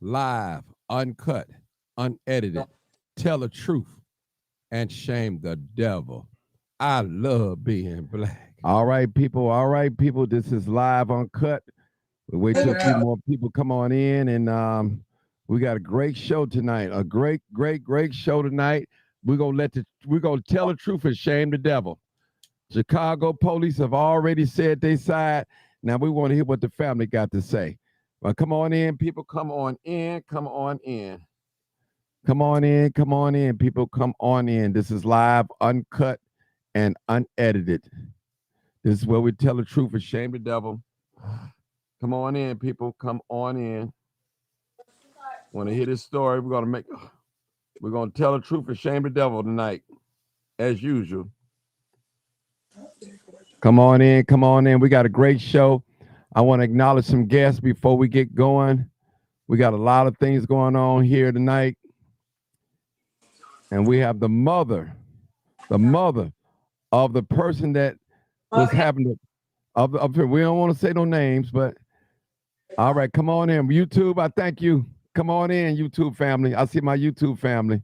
live, uncut, unedited. Tell the truth and shame the devil. I love being black. All right, people. All right, people. This is live, uncut. We wait till a few more people come on in, and we got a great show tonight. A great, great, great show tonight. We're gonna tell the truth and shame the devil. Chicago police have already said they side. Now we want to hear what the family got to say. Well, come on in, people. Come on in. Come on in. Come on in. Come on in, people. Come on in. This is live, uncut, and unedited. This is where we tell the truth and shame the devil. Come on in, people. Come on in. Want to hear this story? We're gonna tell the truth and shame the devil tonight, as usual. Come on in, come on in. We got a great show. I want to acknowledge some guests before we get going. We got a lot of things going on here tonight. And we have the mother of the person that was having we don't want to say no names, but all right, come on in. YouTube, I thank you. Come on in, YouTube family. I see my YouTube family.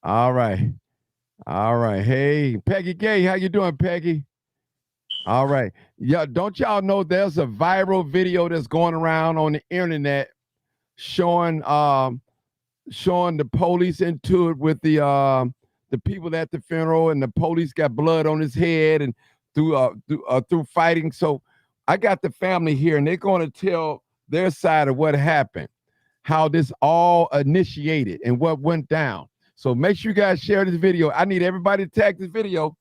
All right. All right. Hey, Peggy Gay, how you doing, Peggy? All right. Yeah, don't y'all know there's a viral video that's going around on the internet showing the police into it with the people at the funeral, and the police got blood on his head and through fighting. So I got the family here, and they're going to tell their side of what happened, how this all initiated and what went down. So make sure you guys share this video. I need everybody to tag this video,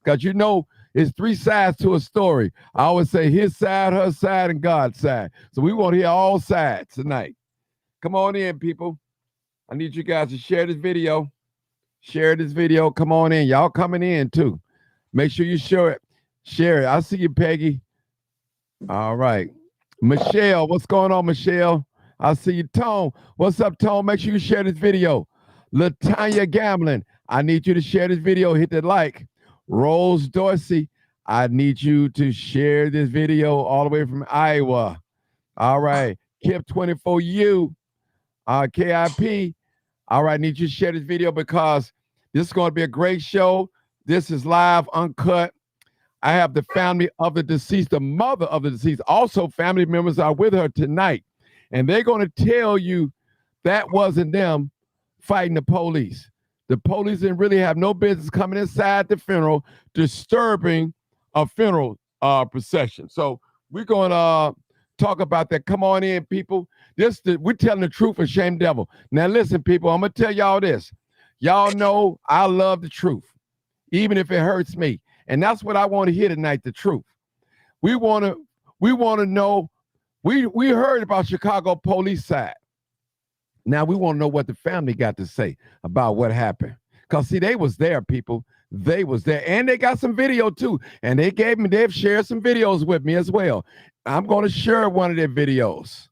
because you know it's three sides to a story. I always say his side, her side, and God's side. So we want to hear all sides tonight. Come on in, people. I need you guys to share this video. Share this video. Come on in. Y'all coming in too. Make sure you share it. Share it. I see you, Peggy. All right. Michelle, what's going on, Michelle? I see you, Tone. What's up, Tone? Make sure you share this video. Latanya Gambling, I need you to share this video. Hit that like. Rose Dorsey, I need you to share this video all the way from Iowa. All right. Kip24U, KIP. All right, I need you to share this video because this is going to be a great show. This is live, uncut. I have the family of the deceased, the mother of the deceased. Also, family members are with her tonight. And they're going to tell you that wasn't them fighting the police. The police didn't really have no business coming inside the funeral, disturbing a funeral procession. So we're going to talk about that. Come on in, people. We're telling the truth and shame the devil. Now, listen, people, I'm going to tell y'all this. Y'all know I love the truth, even if it hurts me. And that's what I want to hear tonight, the truth. We want to know. We heard about Chicago police side. Now we want to know what the family got to say about what happened. Because, see, they was there, people. They was there. And they got some video, too. And they've shared some videos with me as well. I'm going to share one of their videos.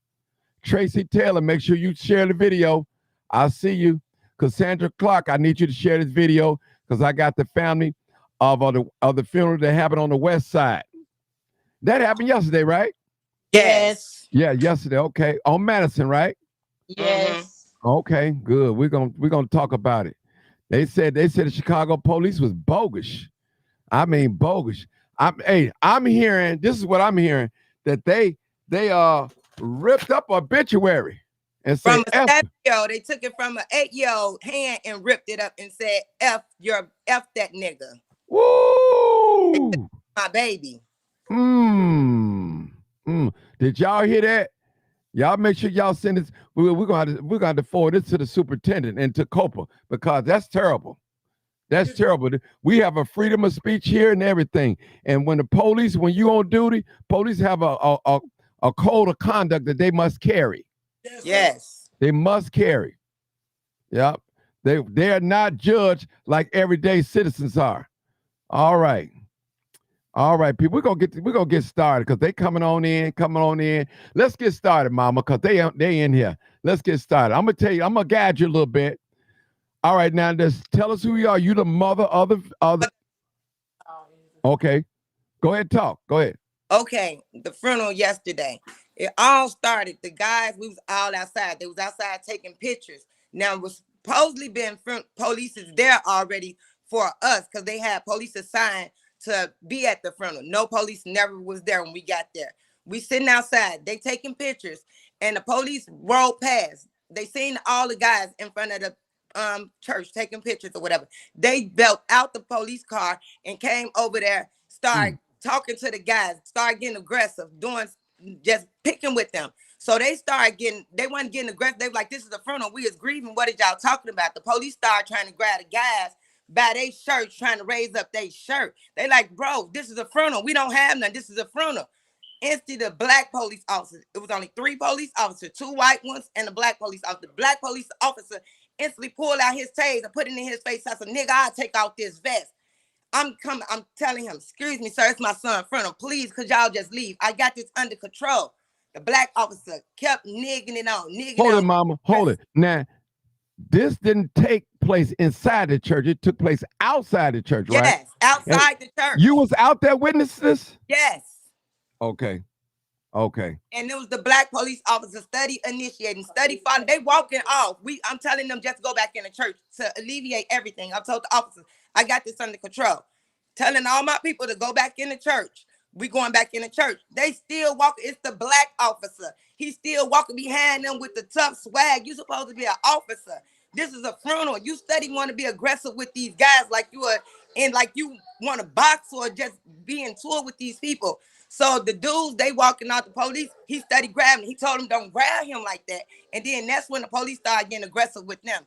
Tracy Taylor, make sure you share the video. I see you. Cassandra Clark, I need you to share this video because I got the family of the funeral that happened on the west side. That happened yesterday, right? Yes. Yeah, yesterday. Okay. On Madison, right? Yes. Okay, good. We're gonna talk about it. They said the Chicago police was bogus. I mean bogus. I'm hearing, this is what I'm hearing, that they ripped up obituary and said from a 7-year-old. They took it from an 8-year-old hand and ripped it up and said, F that nigga. Woo! My baby. Did y'all hear that? Y'all make sure y'all send this. We're going to forward this to the superintendent and to COPA because that's terrible. That's terrible. We have a freedom of speech here and everything. And when you on duty, police have a code of conduct that they must carry. Yes. They must carry. Yep. They are not judged like everyday citizens are. All right. All right, people, we're gonna get started because they coming on in. Let's get started, mama, because they in here. Let's get started. I'm gonna guide you a little bit. All right, now just tell us who you are. You the mother of the Okay. Go ahead, talk. Go ahead. Okay, the funeral yesterday. It all started. The guys, we was all outside. They was outside taking pictures. Now it was supposedly been police is there already for us because they had police assigned to be at the funeral. No police never was there when we got there. We sitting outside. They taking pictures, and the police rolled past. They seen all the guys in front of the church taking pictures or whatever. They built out the police car and came over there, started talking to the guys, started getting aggressive, doing just picking with them. So they wasn't getting aggressive. They were like, this is a funeral. We is grieving. What is y'all talking about? The police started trying to grab the guys by their shirts, trying to raise up their shirt. They like, bro, this is a funeral. We don't have none. This is a funeral. Instantly, the black police officer, it was only 3 police officers, 2 white ones and the black police officer. The black police officer instantly pulled out his taser and put it in his face. I said, nigga, I'll take out this vest. I'm telling him, excuse me, sir, it's my son, funeral. Please, could y'all just leave? I got this under control. The black officer kept nigging it on. Hold it, mama. Hold it. Now, this didn't take place inside the church. It took place outside the church, right? Yes, outside the church. You was out there witnessing this? Yes. Okay. And it was the black police officer study initiating, study following. They walking off. I'm telling them just go back in the church to alleviate everything. I told the officers, I got this under control. Telling all my people to go back in the church. We going back in the church. They still walking. It's the black officer. He's still walking behind them with the tough swag. You supposed to be an officer. This is a funeral. You steady want to be aggressive with these guys like you are, and like you want to box or just be in tour with these people. So the dudes, they walking out the police, he steady grabbing. He told them don't grab him like that. And then that's when the police started getting aggressive with them.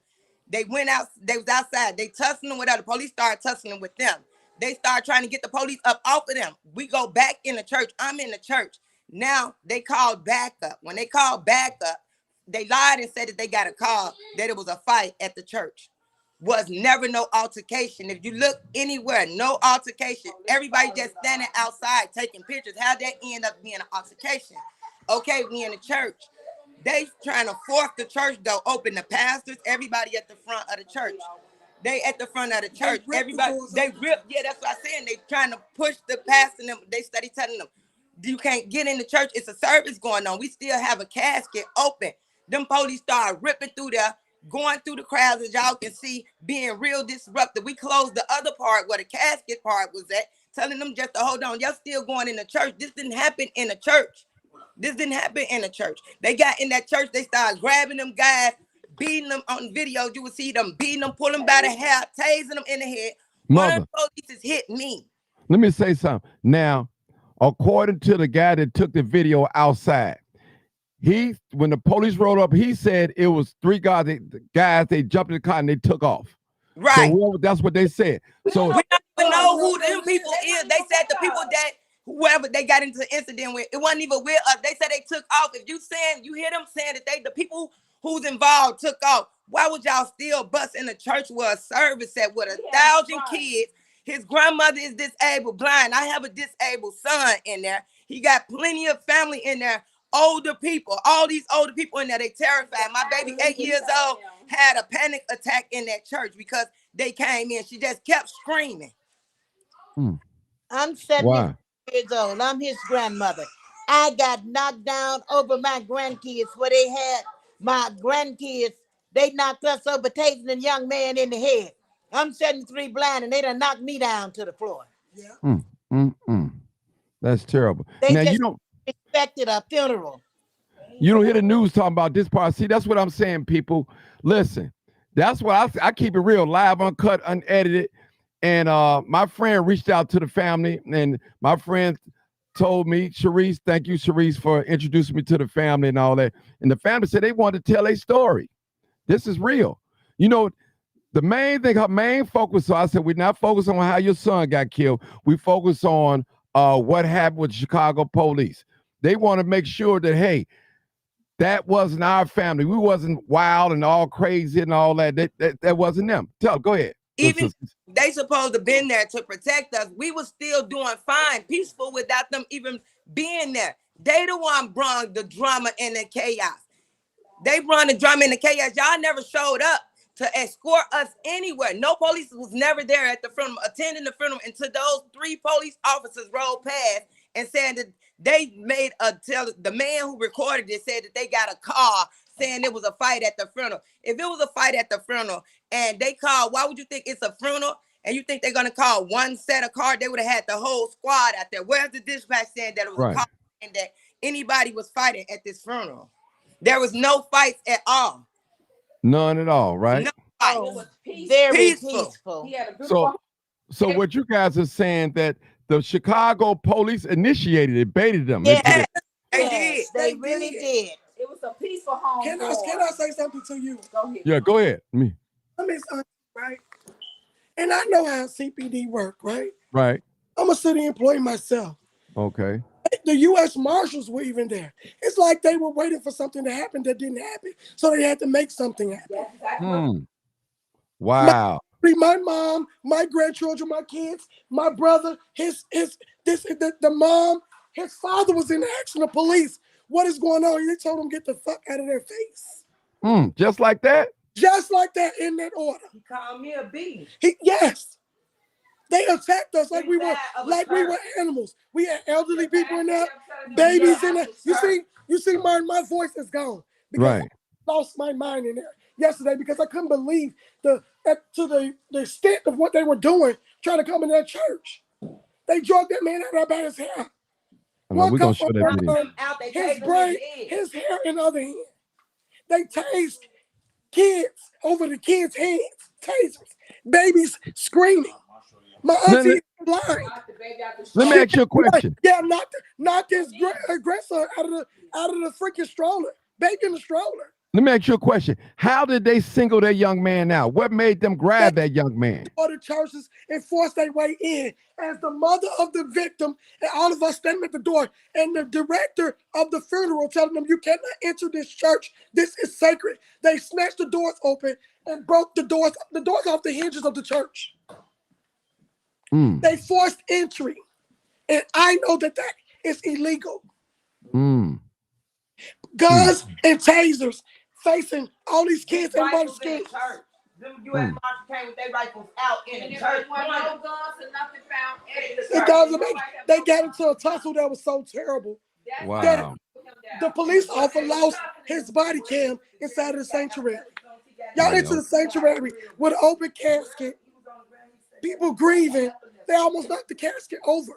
They went out, they was outside. They tussling them with them. The police started tussling with them. They started trying to get the police up off of them. We go back in the church. I'm in the church. Now they called backup. When they called backup, they lied and said that they got a call that it was a fight at the church. Was never no altercation. If you look anywhere, no altercation. Everybody just standing outside taking pictures. How'd that end up being an altercation? Okay, we in the church. They trying to force the church door open. The pastors, everybody at the front of the church. They at the front of the church. Everybody, they rip. Yeah, that's what I'm saying. They trying to push the pastor. Them. They study telling them, you can't get in the church. It's a service going on. We still have a casket open. Them police started ripping through there, going through the crowds, as y'all can see, being real disruptive. We closed the other part where the casket part was at, telling them just to hold on. Y'all still going in the church. This didn't happen in the church. This didn't happen in the church. They got in that church. They started grabbing them guys, beating them on videos. You would see them beating them, pulling them by the hair, tasing them in the head. Mother, one of the police hit me. Let me say something. Now, according to the guy that took the video outside, when the police rolled up, he said it was 3 guys. They jumped in the car and they took off. Right. So that's what they said. So we don't even know who them people is. They said the people that whoever they got into the incident with, it wasn't even with us. They said they took off. If you hear them saying that the people who's involved took off, why would y'all still bust in the church where a service at with 1,000 kids? His grandmother is disabled, blind. I have a disabled son in there. He got plenty of family in there. Older people, all these older people in there, they terrified. My baby, 8 years old, had a panic attack in that church because they came in. She just kept screaming. I'm 70 years old. I'm his grandmother. I got knocked down over my grandkids where they had my grandkids. They knocked us over, tasing a young man in the head. I'm 73 blind, and they done knocked me down to the floor. Yeah. That's terrible. They now just you don't expected a funeral. You don't hear the news talking about this part. See, that's what I'm saying, people. Listen, that's what I keep it real, live, uncut, unedited. And my friend reached out to the family, and my friend told me, Sharice, thank you, Sharice, for introducing me to the family and all that. And the family said they wanted to tell a story. This is real. You know, the main thing, her main focus, so I said, we're not focused on how your son got killed. We focus on what happened with the Chicago police. They want to make sure that, hey, that wasn't our family. We wasn't wild and all crazy and all that. That wasn't them. Go ahead. Even they supposed to been there to protect us. We was still doing fine, peaceful without them even being there. They the one brought the drama and the chaos. They brought the drama and the chaos. Y'all never showed up to escort us anywhere. No police was never there at the funeral, attending the funeral until those 3 police officers rolled past and saying that they made the man who recorded it said that they got a call saying it was a fight at the funeral. If it was a fight at the funeral and they called, why would you think it's a funeral? And you think they're gonna call one set of cars? They would have had the whole squad out there. Where's the dispatch saying that it was a call and that anybody was fighting at this funeral? There was no fights at all. None at all, right? No fights. It was very peaceful. So what you guys are saying that the Chicago police initiated it, baited them. Yeah, they really did. It was a peaceful home. Can I say something to you? Go ahead. Yeah, go ahead. Me. I mean, right? And I know how CPD work, right? Right. I'm a city employee myself. Okay. The U.S. Marshals were even there. It's like they were waiting for something to happen that didn't happen, so they had to make something happen. Wow. My mom, my grandchildren, my kids, my brother, the mom, his father was in the action of police. What is going on? They told him get the fuck out of their face. Just like that? Just like that, in that order. He called me a beast. Yes. They attacked us like we were animals. We had elderly people in there, babies in there. You see, my voice is gone. Because I lost my mind in there yesterday because I couldn't believe the extent of what they were doing, trying to come in that church. They drug that man out by his hair. We're gonna show that video. His brain, his hair in the other hand. They tased kids over the kids' hands. Tasers. Babies screaming. My auntie is blind. Let me ask you a question. Yeah, knocked his grandson out of the freaking stroller. Baby in the stroller. Let me ask you a question. How did they single that young man out? What made them grab that young man? All the churches and forced their way in. As the mother of the victim, and all of us standing at the door, and the director of the funeral telling them, you cannot enter this church. This is sacred. They snatched the doors open and broke the doors off the hinges of the church. They forced entry. And I know that is illegal. Guns and tasers facing all these kids and mothers. Them U.S. Marshals came with their rifles out in the church. There was no guns and nothing found in the It church. doesn't make. They got into a tussle that was so terrible. Wow. That the police officer lost his body cam inside of the sanctuary. Y'all into the sanctuary with an open casket. People grieving. They almost knocked the casket over.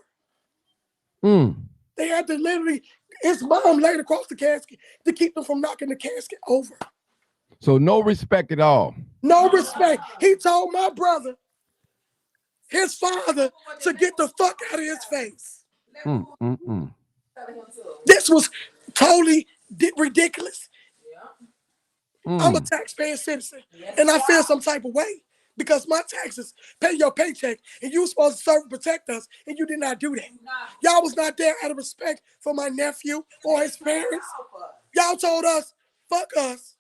They had to literally, his mom laid across the casket to keep them from knocking the casket over. So no respect at all. No respect. He told my brother, his father, to get the fuck out of his face. This was totally ridiculous. I'm a taxpaying citizen, and I feel some type of way because my taxes pay your paycheck, and you were supposed to serve and protect us, and you did not do that. Y'all was not there out of respect for my nephew or his parents. Y'all told us, fuck us,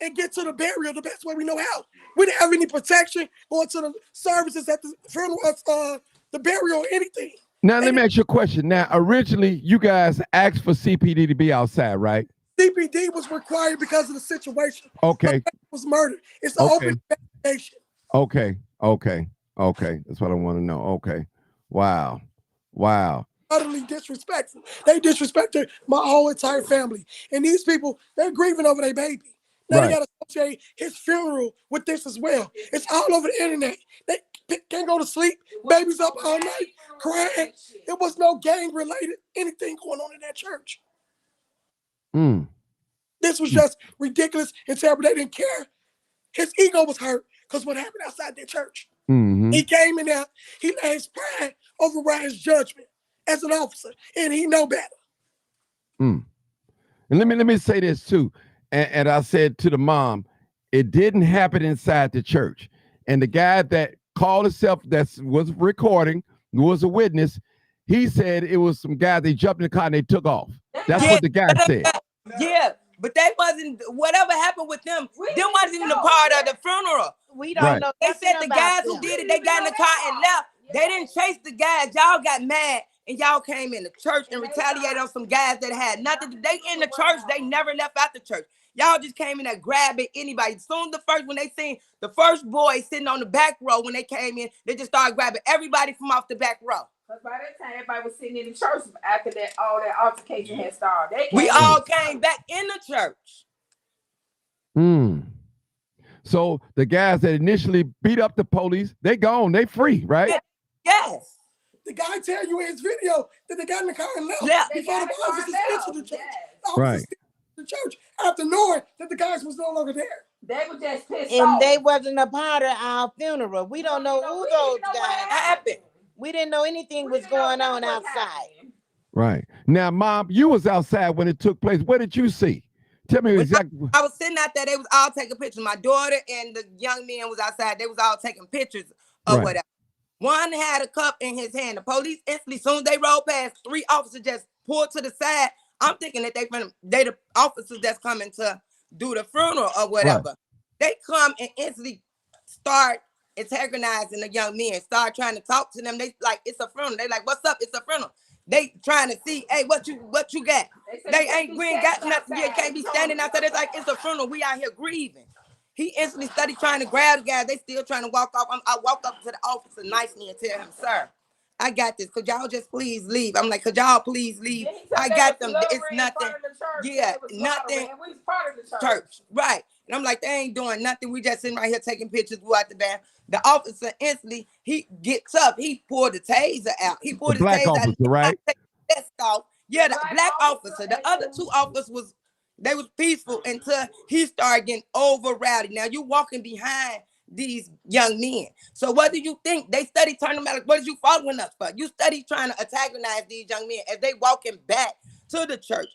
and get to the burial the best way we know how. We didn't have any protection going to the services at the funeral, the burial, or anything. Now, let me ask you a question. Now, originally, you guys asked for CPD to be outside, right? CPD was required because of the situation. Okay. It was murdered. It's an open investigation. Okay. That's what I want to know. Okay. Wow. Utterly disrespectful. They disrespected my whole entire family. And these people, they're grieving over their baby. Now they got to associate his funeral with this as well. It's all over the internet. They can't go to sleep. Babies up all night crying. There was no gang-related anything going on in that church. This was just ridiculous and terrible. They didn't care. His ego was hurt because what happened outside their church. He came in there. He let his pride override his judgment as an officer, and he know better. And let me say this too. And I said to the mom, it didn't happen inside the church. And the guy that called himself, that was recording, was a witness, he said it was some guys, they jumped in the car and they took off. That's what the guy said. Yeah, but they wasn't, whatever happened with them wasn't even a part of the funeral. We don't know. They said the guys who did it, they got in the car and left. They didn't chase the guys. Y'all got mad and y'all came in the church and retaliated on some guys that had nothing. They in the church, they never left out the church. Y'all just came in there grabbing anybody. Soon when they seen the first boy sitting on the back row when they came in, they just started grabbing everybody from off the back row. Because by that time, everybody was sitting in the church after that, all that altercation had started. We all came back in the church. So the guys that initially beat up the police, they gone, they free, right? Yes. The guy tell you in his video that they got in the car and left before the officers entered the church. The officers entered the church after knowing that the guys was no longer there. They were just pissed And off. they wasn't a part of our funeral. We don't know who those guys happened. We didn't know anything was going on outside. Right. Now, Mom, you was outside when it took place. What did you see? Tell me exactly. I was sitting out there. They was all taking pictures. My daughter and the young man was outside. They was all taking pictures of whatever. One had a cup in his hand. The police instantly, as soon as they rolled past, 3 officers just pulled to the side. I'm thinking that they the officers that's coming to do the funeral or whatever. Right. They come and instantly start antagonizing the young men. Start trying to talk to them. They like, it's a funeral. They like, what's up? It's a funeral. They trying to see, hey, what you got? We ain't got nothing. You can't be standing outside. It's like, it's a funeral. We out here grieving. He instantly started trying to grab the guy. They still trying to walk off. I walk up to the officer nicely and tell him, sir, I got this. Could y'all just please leave? I'm like, could y'all please leave? I got them. It's nothing. Yeah, nothing. Church. Right. And I'm like, they ain't doing nothing. We just sitting right here taking pictures. We out the back. The officer instantly, he gets up. He pulled the taser out. He pulled the black taser officer, out. right? Off. Yeah, the black officer. The other 2 officers they was peaceful until he started getting over rowdy. Now you walking behind these young men. So what do you think? They study turning them out. Like, what are you following us for? You study trying to antagonize these young men as they walking back to the church.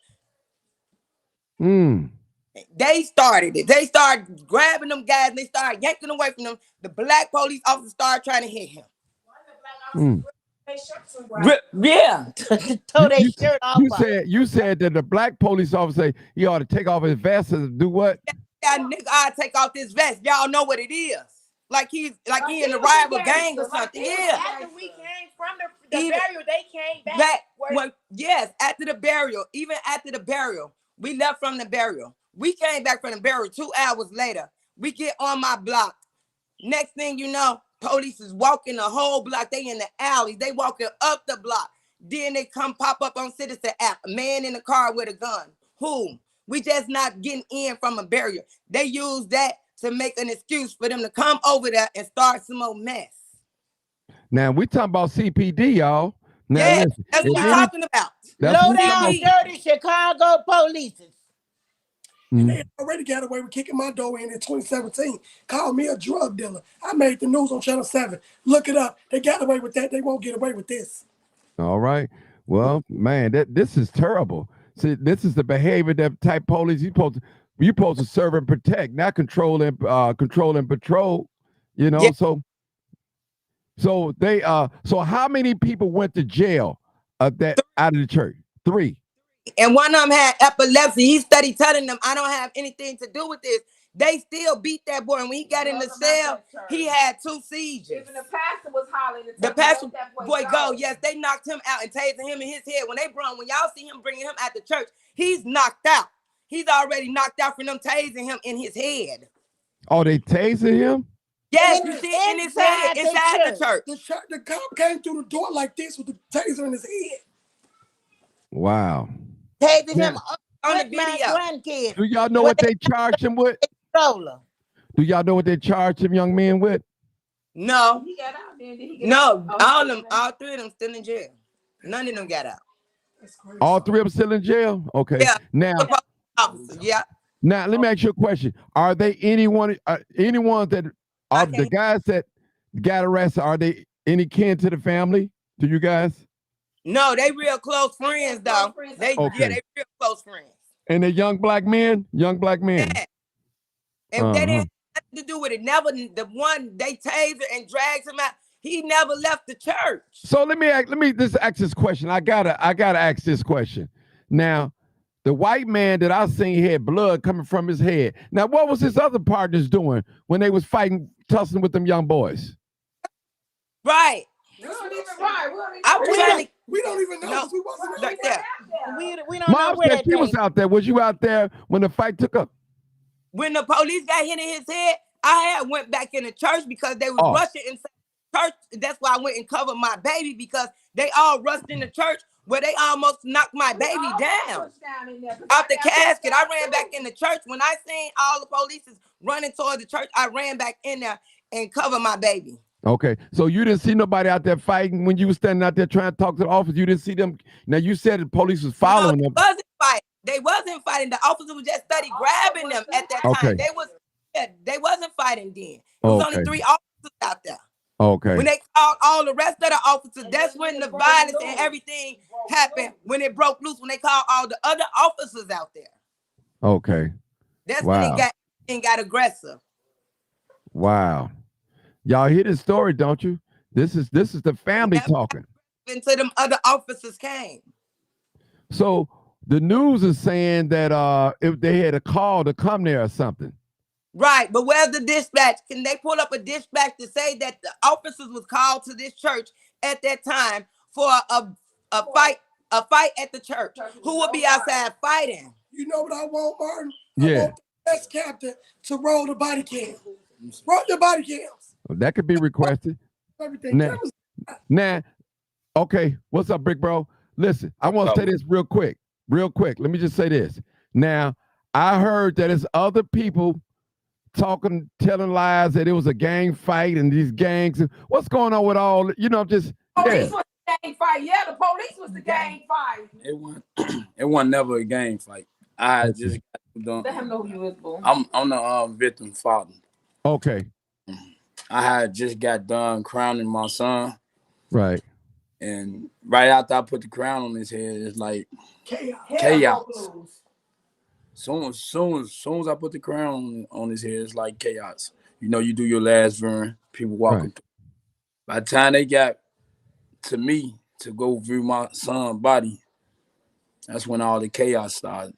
They started it. They started grabbing them guys. And they started yanking away from them. The black police officer started trying to hit him. Yeah. You said that the black police officer, he ought to take off his vest and do what? Yeah, nigga, I take off this vest. Y'all know what it is. Like he in the rival gang or something. Yeah. After we came from the burial, they came back. Yes, after the burial, even after the burial, we left from the burial. We came back from the burial 2 hours later. We get on my block. Next thing you know, police is walking the whole block. They in the alley. They walking up the block. Then they come pop up on Citizen app. A man in the car with a gun. Who? We just not getting in from a burial. They use that to make an excuse for them to come over there and start some more mess. Now we talking about CPD, y'all. Now, yeah, listen, that's what we're talking about. Low down dirty Chicago police. They already got away with kicking my door in 2017. Called me a drug dealer. I made the news on Channel 7. Look it up. They got away with that. They won't get away with this. All right. Well, man, this is terrible. See, this is the behavior that type police you're supposed to serve and protect, not control and patrol. You know, yeah. So they so how many people went to jail out of the church? 3. And one of them had epilepsy. He studied telling them, I don't have anything to do with this. They still beat that boy. And when he got in the cell, he had 2 seizures. Even the pastor was hollering. The pastor, boy, go. Yes, they knocked him out and tased him in his head. When y'all see him bringing him at the church, he's knocked out. He's already knocked out from them tasing him in his head. Oh, they tasing him? Yes, you see it in his head, inside the church. The cop came through the door like this with the taser in his head. Wow. Tasing him on the video. Grandkids. Do y'all know what they charged him with? Do y'all know what they charged him, young man, with? No. He got out then. No, all 3 of them still in jail. None of them got out. All 3 of them still in jail? Okay. Yeah. Now, yeah. Now let me ask you a question. Are they anyone that are the guys that got arrested? Are they any kin to the family? To you guys? No, they real close friends, though. They real close friends. And they're young black men? Young black men. Yeah. And they didn't have nothing to do with it. Never the one they taser and drags him out. He never left the church. So let me just ask this question. I gotta ask this question. Now, the white man that I seen had blood coming from his head. Now, what was his other partners doing when they was fighting, tussling with them young boys? Right. We don't even know. No, we wasn't right there. We don't know where he was out there. Was you out there when the fight took up? When the police got hit in his head, I had went back in the church because they was rushing inside church. That's why I went and covered my baby, because they all rushed in the church where they almost knocked my baby down out the casket. I ran back in the church. When I seen all the police running toward the church, I ran back in there and covered my baby. Okay, so you didn't see nobody out there fighting when you were standing out there trying to talk to the officers. You didn't see them. Now you said the police was following them. They wasn't fighting. The officers was just study grabbing them at that time. They wasn't fighting then. It was only 3 officers out there. Okay. When they called all the rest of the officers, that's when the violence and everything happened. When it broke loose, when they called all the other officers out there. Okay. That's when it got aggressive. Wow. Y'all hear this story, don't you? This is the family talking. Until them other officers came. So the news is saying that if they had a call to come there or something. Right, but where's the dispatch? Can they pull up a dispatch to say that the officers was called to this church at that time for a fight at the church? Who would be outside fighting? You know what I want, Martin? Yeah. I want the best captain to roll the body cam. Roll the body cams. That could be requested. Everything. Now, okay, what's up, Brick Bro? Listen, I want to say this real quick. Let me just say this. Now, I heard that it's other people telling lies that it was a gang fight and these gangs. What's going on with all, just. Police was the gang fight. Yeah, the police was the gang fight. It wasn't never a gang fight. I just got done. Let him know who you was, boo. I'm the victim's father. Okay. I had just got done crowning my son. Right. And right after I put the crown on his head, it's like chaos. Soon as I put the crown on his head, it's like chaos. You do your last burn, people walking through. By the time they got to me to go view my son's body, that's when all the chaos started.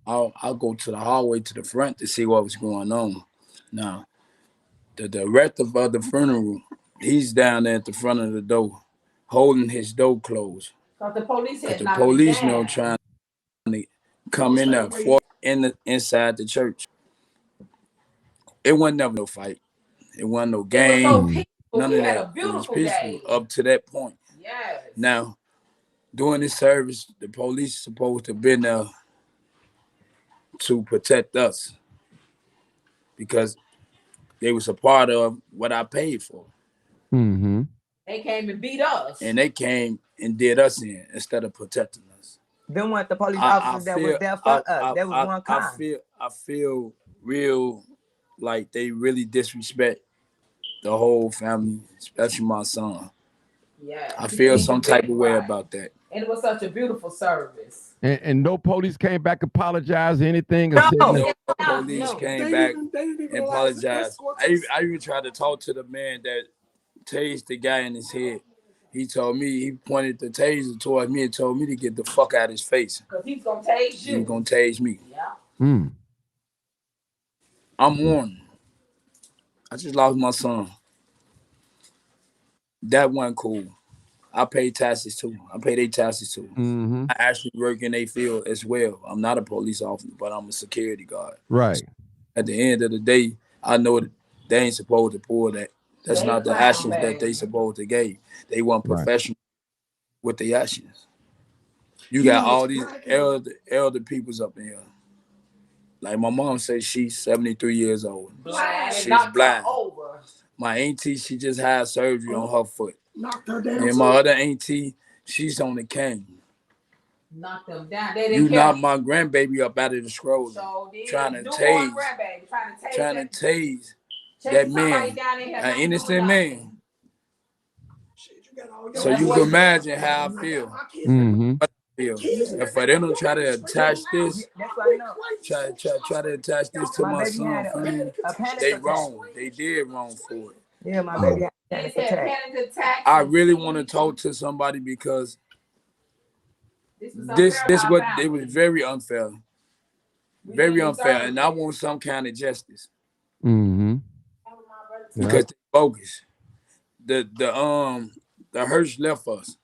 I'll go to the hallway to the front to see what was going on. Now, the director of the funeral, he's down there at the front of the door, holding his door closed. The police trying to come in there inside the church. It wasn't never no fight. It wasn't no game. None of that. It was peaceful up to that point. Yes. Now, during this service, the police supposed to be there to protect us because they was a part of what I paid for. Mm-hmm. They came and beat us. And they came and did us in instead of protecting us. Then what the police officers that was there for us? That was one kind. I feel real like they really disrespect the whole family, especially my son. Yeah. I feel some type of way about that. And it was such a beautiful service. And no police came back, apologized, anything? No police came back and apologized. I even tried to talk to the man that tased the guy in his head. He told me, he pointed the taser towards me and told me to get the fuck out of his face. Because he's going to tase you. He's going to tase me. Yeah. I'm warned. I just lost my son. That wasn't cool. I pay taxes too. I pay their taxes too. Mm-hmm. I actually work in their field as well. I'm not a police officer, but I'm a security guard. Right. At the end of the day, I know that they ain't supposed to pull that. That's not the actions that they supposed to give. They weren't professional with the actions. You got all these elder peoples up in here. Like my mom says she's 73 years old. She's blind. My auntie, she just had surgery on her foot. And my other auntie, she's on the cane. Knock them down. You knocked my grandbaby up out of the scroll, trying to tase that man, an innocent man. So you can imagine how I feel. Mm-hmm. If I didn't try to attach this, try to attach this to my son, they wrong. They did wrong for it. Yeah, my baby. I really want to talk to somebody because this what it was very unfair, and I want some kind of justice. Mm-hmm. Because they bogus. The Hirsch left us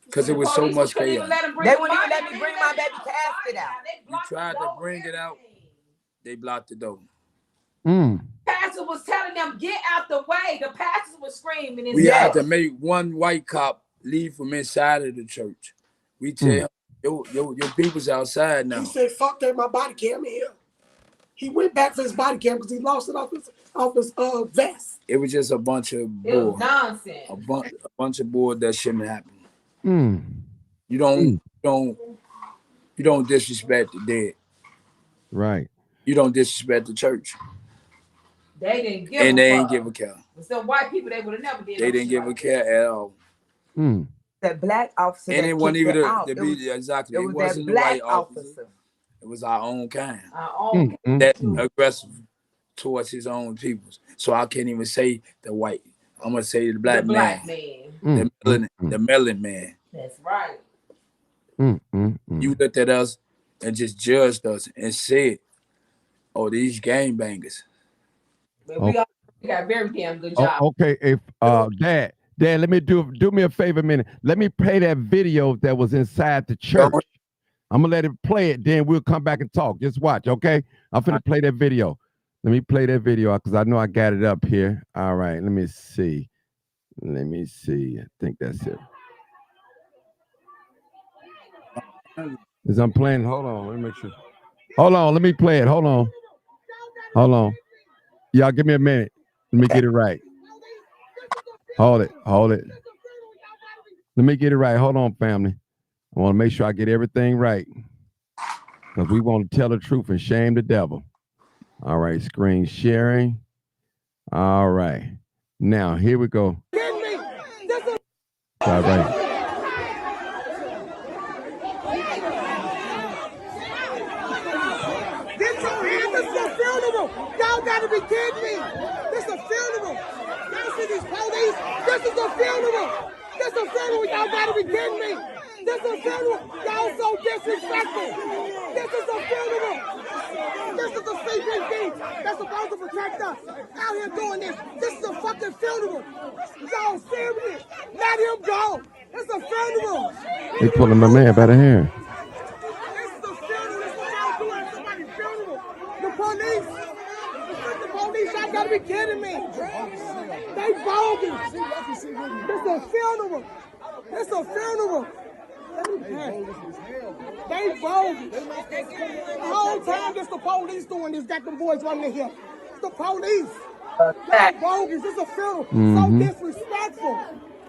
because it was so much chaos. They wouldn't even let me bring my baby casket out. We tried to bring it out. They blocked the door. Pastor officer was telling them, get out the way. The pastors were screaming. We had to make one white cop leave from inside of the church. We tell him, your people's outside now. He said, fuck that, my body cam here. He went back for his body cam because he lost it off his vest. It was just a bunch of bull. It was nonsense. A bunch of bull that shouldn't happen. You don't disrespect the dead. Right. You don't disrespect the church. They didn't give and a they fuck. ain't give a care. So white people, they would have never did. They didn't give a care at all. That black officer. And that it wasn't even exactly. It wasn't the white officer. It was our own kind. Our own that aggressive towards his own people. So I can't even say the white. I'm gonna say the black man. The melanin man. That's right. You looked at us and just judged us and said, "Oh, these gangbangers." We got a very damn good job. Okay, if Dad, let me do me a favor a minute. Let me play that video that was inside the church. I'm gonna let it play it, then we'll come back and talk. Just watch, okay? I'm finna play that video. Let me play that video because I know I got it up here. All right, let me see. I think that's it. As I'm playing, hold on, let me make sure. Hold on, let me play it. Hold on. Y'all give me a minute. Let me get it right. Hold it. Let me get it right. Hold on, family. I want to make sure I get everything right. Because we want to tell the truth and shame the devil. All right, screen sharing. All right. Now, here we go. All right. Y'all gotta be kidding me. This is a funeral. Y'all see these police? This is a funeral. Y'all gotta be kidding me. This is a funeral. Y'all so disrespectful. This is a funeral. This is a CPD that's supposed to protect us. Out here doing this. This is a fucking funeral. Y'all serious? Let him go. It's a funeral. They pulling my man by the hair. This is a funeral. This is what y'all doing at somebody's funeral. The police, y'all gotta be kidding me. They bogus. This is a funeral. They bogus. The whole time this the police doing this, got them boys running here. It's the police. They bogus. This is a funeral. So disrespectful.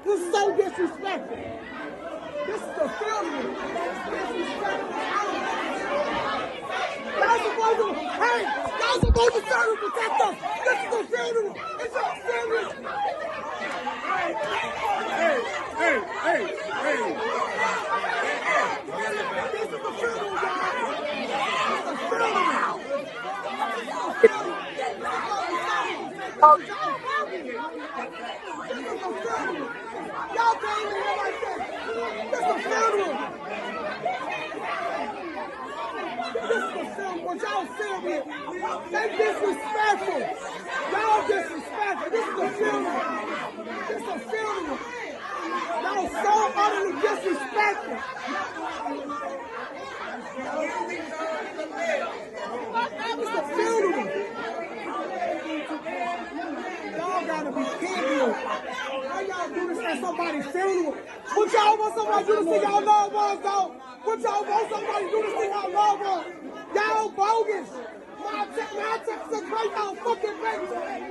This is so disrespectful. This is a funeral. Y'all supposed to serve and protect us. This is a funeral. It's a funeral. Hey. This is a funeral, y'all. It's a funeral. Y'all came in here like this. This is a funeral. But y'all serious. They disrespectful. Y'all disrespectful. This is a funeral. Y'all so utterly disrespectful. It's a funeral. Y'all gotta be kidding me. How y'all do this at somebody's funeral? What y'all want somebody to do to see y'all loved ones, though? What y'all want somebody to do to see y'all loved ones? Y'all bogus. My taxes pay y'all fucking paycheck.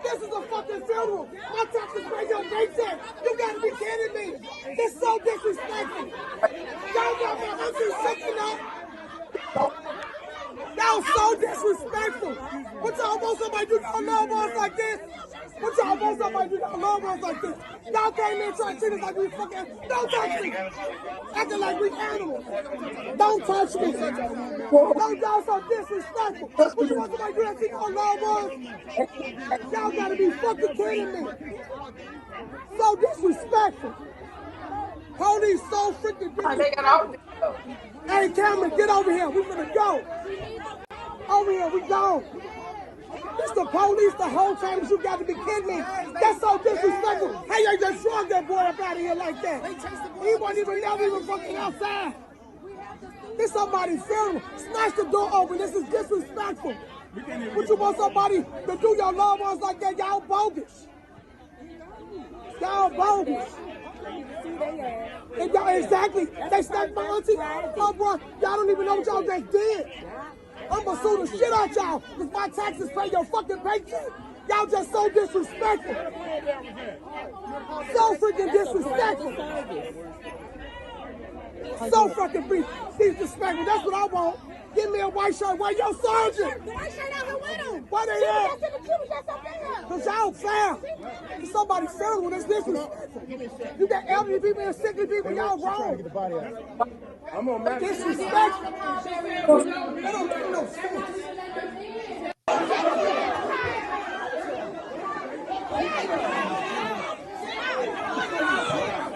This is a fucking funeral. My taxes pay your paycheck. You gotta be kidding me. This is so disrespectful. Y'all got my auntie shaking up. Y'all so disrespectful. What y'all want somebody to do to y'all loved ones like this? What y'all want somebody to do to y'all loved ones like this? Y'all came in trying to treat us like we fucking, don't touch me. Acting like we animals. Don't touch me. Don't y'all so disrespectful. What you want somebody to do that to y'all loved ones? Y'all gotta be fucking kidding me. So disrespectful. Police so freaking disrespectful. Hey, Cameron, get over here. We finna go. Over here, we go. It's the police the whole time. You got to be kidding me. That's so disrespectful. Hey, you just drug that boy up out of here like that. He wasn't even never even fucking outside. This somebody's funeral. Smash the door open. This is disrespectful. Would you want somebody to do your loved ones like that? Y'all bogus. Y'all bogus. And y'all, exactly. They snatched my auntie. Oh, bro, y'all don't even know what y'all just did. I'm gonna sue the shit out y'all because my taxes pay your fucking paycheck. Y'all just so disrespectful. So freaking disrespectful. So fucking disrespectful. That's what I want. Give me a white shirt. Where your sergeant? The white shirt out here with him. Where they at? Because y'all foul. It's somebody's funeral. That's disrespectful. You got elderly people and sickly people. Y'all wrong. I'm on that. Disrespectful. That don't make no sense.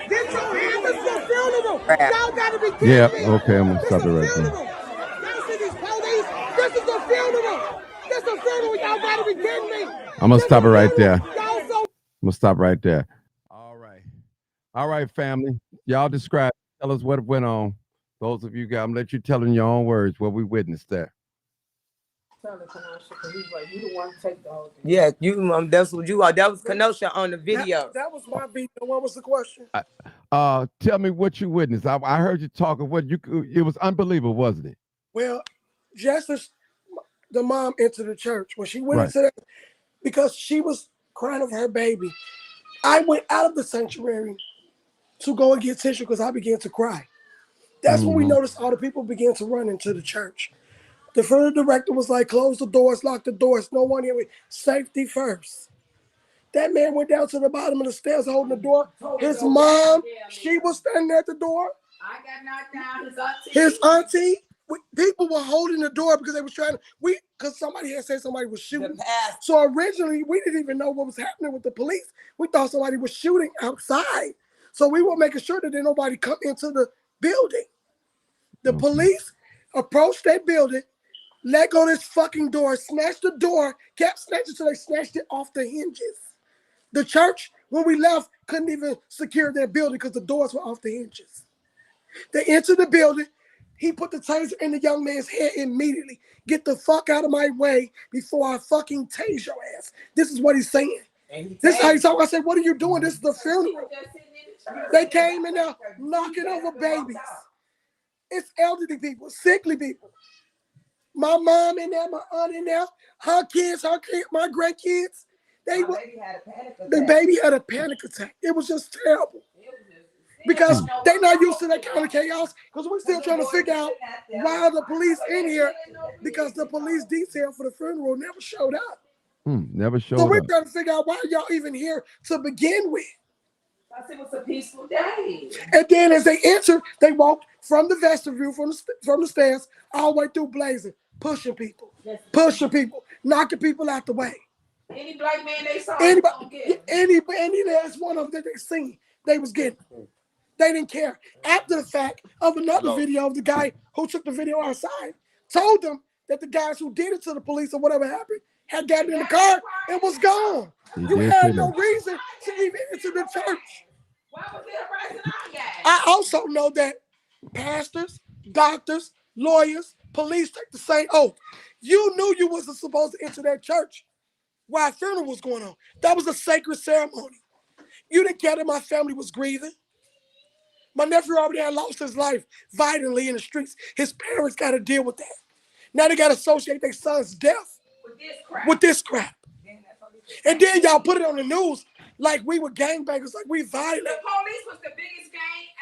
Get your hands up for funeral. Y'all gotta be kidding me. Okay, I'm gonna stop it right there. Y'all see these police? This is a funeral. This is a funeral. Y'all gotta be kidding me. I'm gonna stop it right there. I'm gonna stop right there. All right, family. Y'all describe. Tell us what went on. Those of you guys, I'm gonna let you tell in your own words what we witnessed there. Yeah, that's what you are. That was Kenosha on the video. That was my beat. What was the question? Tell me what you witnessed. I heard you talk of what you. It was unbelievable, wasn't it? Well, just as the mom entered the church, when she went into that, because she was crying over her baby, I went out of the sanctuary to go and get tissue because I began to cry. That's when we noticed all the people began to run into the church. The funeral director was like, close the doors, lock the doors, no one here. Safety first. That man went down to the bottom of the stairs holding the door. His mom, she was standing at the door. I got knocked down. His auntie, people were holding the door because they was trying to, because somebody had said somebody was shooting. So originally, we didn't even know what was happening with the police. We thought somebody was shooting outside. So we were making sure that didn't nobody come into the building. The police approached that building, let go this fucking door, snatched the door, kept snatching till they snatched it off the hinges. The church, when we left, couldn't even secure their building because the doors were off the hinges. They entered the building. He put the taser in the young man's head immediately. Get the fuck out of my way before I fucking tase your ass. This is what he's saying. This is how he talk. I said, what are you doing? This is the funeral. They came in there knocking over babies. It's elderly people, sickly people. My mom in there, my aunt in there, her kids, my grandkids. The baby had a panic attack. It was just terrible. Because they're not used to that kind of chaos. Because we're still trying to figure out why the police in here. Because the police detail for the funeral never showed up. Never showed up. So we're trying to figure out why y'all even here to begin with. It was a peaceful day. And then as they entered, they walked from the vestibule, from the stairs, all the way through blazing, pushing people, knocking people out the way. Any black man they saw, any last one of them that they seen, they was getting. They didn't care. After the fact of another video of the guy who took the video outside, told them that the guys who did it to the police or whatever happened had gotten in the car and was gone. You had no reason to even enter the church. Why was there a person on that? I also know that pastors, doctors, lawyers, police take the same oath. You knew you wasn't supposed to enter that church while a funeral was going on. That was a sacred ceremony. You didn't care that my family was grieving. My nephew already had lost his life violently in the streets. His parents got to deal with that. Now they got to associate their son's death with this crap. And then y'all put it on the news like we were gangbangers, like we violent. The police was the biggest gang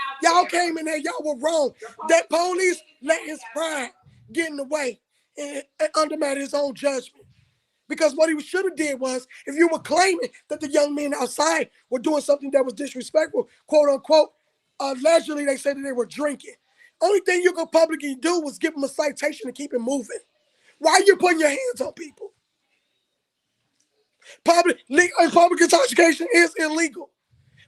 out there. Y'all came in there, y'all were wrong. That police let his pride get in the way and undermine his own judgment. Because what he should have did was, if you were claiming that the young men outside were doing something that was disrespectful, quote unquote, allegedly they said that they were drinking. Only thing you could publicly do was give them a citation and keep it moving. Why are you putting your hands on people? Public intoxication is illegal.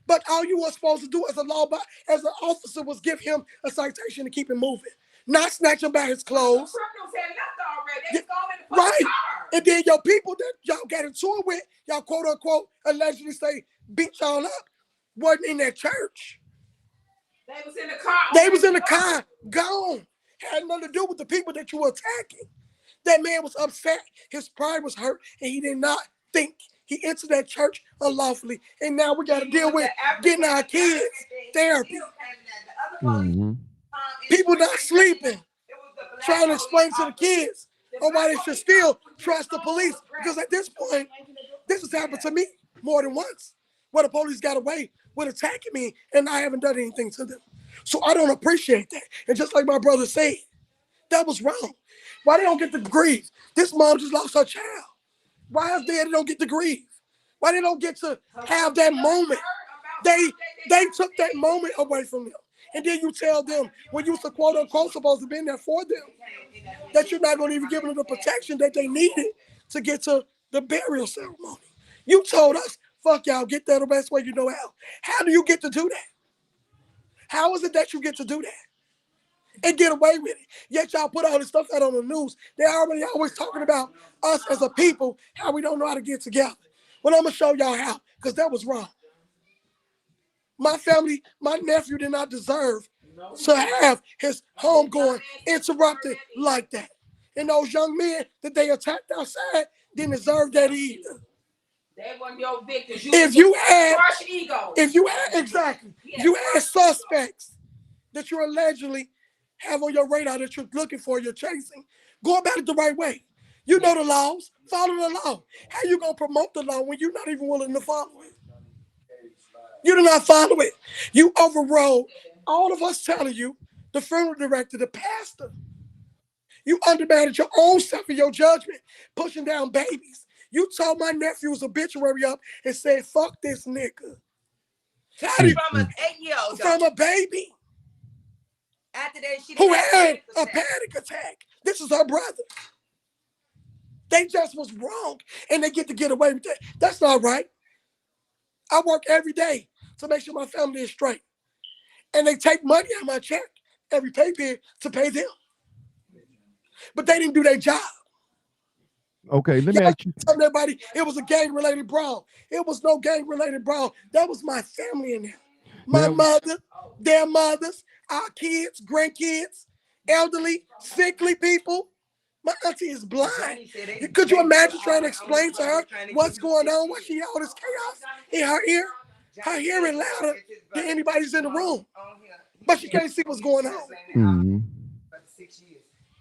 But all you were supposed to do as an officer was give him a citation to keep it moving. Not snatch him by his clothes. The criminals had left already. They was going in the Right. car. And then your people that y'all got into it with, y'all quote unquote allegedly say beat y'all up, wasn't in that church. They was in the car. They was in the car, gone. had nothing to do with the people that you were attacking. That man was upset. His pride was hurt, and he did not think. He entered that church unlawfully, and now we got to deal with getting our kids therapy. Mm-hmm. People not sleeping, trying to explain to the kids on why they should still trust the police. Because at this point, this has happened to me more than once, where the police got away with attacking me, and I haven't done anything to them. So I don't appreciate that. And just like my brother said, that was wrong. Why they don't get to grieve? This mom just lost her child. Why is daddy don't get to grieve? Why they don't get to have that moment? They took that moment away from them. And then you tell them, when you were quote unquote supposed to be there for them, that you're not going to even give them the protection that they needed to get to the burial ceremony. You told us, fuck y'all, get there the best way you know how. How do you get to do that? How is it that you get to do that and get away with it? Yet y'all put all this stuff out on the news. They're already always talking about us as a people, how we don't know how to get together. Well, I'm going to show y'all how, because that was wrong. My family, my nephew did not deserve to have his homegoing interrupted like that. And those young men that they attacked outside didn't deserve that either. They weren't your victims. If you had exactly, you had suspects that you allegedly have on your radar that you're looking for, you're chasing, go about it the right way. You know the laws, follow the law. How you gonna promote the law when you're not even willing to follow it? You do not follow it. You overrode all of us telling you, the funeral director, the pastor. You undermined your own self in your judgment, pushing down babies. You told my nephew's obituary up and said, fuck this nigga. From an 8-year-old. From a baby. After that, she who had a panic attack. This is her brother. They just was wrong, and they get away with that. That's not right. I work every day to make sure my family is straight. And they take money out of my check every pay period to pay them. But they didn't do their job. Okay, let me ask you. Tell everybody it was a gang-related brawl. It was no gang-related brawl. That was my family in there. My mother, their mothers, our kids, grandkids, elderly, sickly people. My auntie is blind. Could you imagine trying to explain to her what's going on when she all this chaos in her ear? Her hearing louder than anybody's in the room. But she can't see what's going on. Mm-hmm.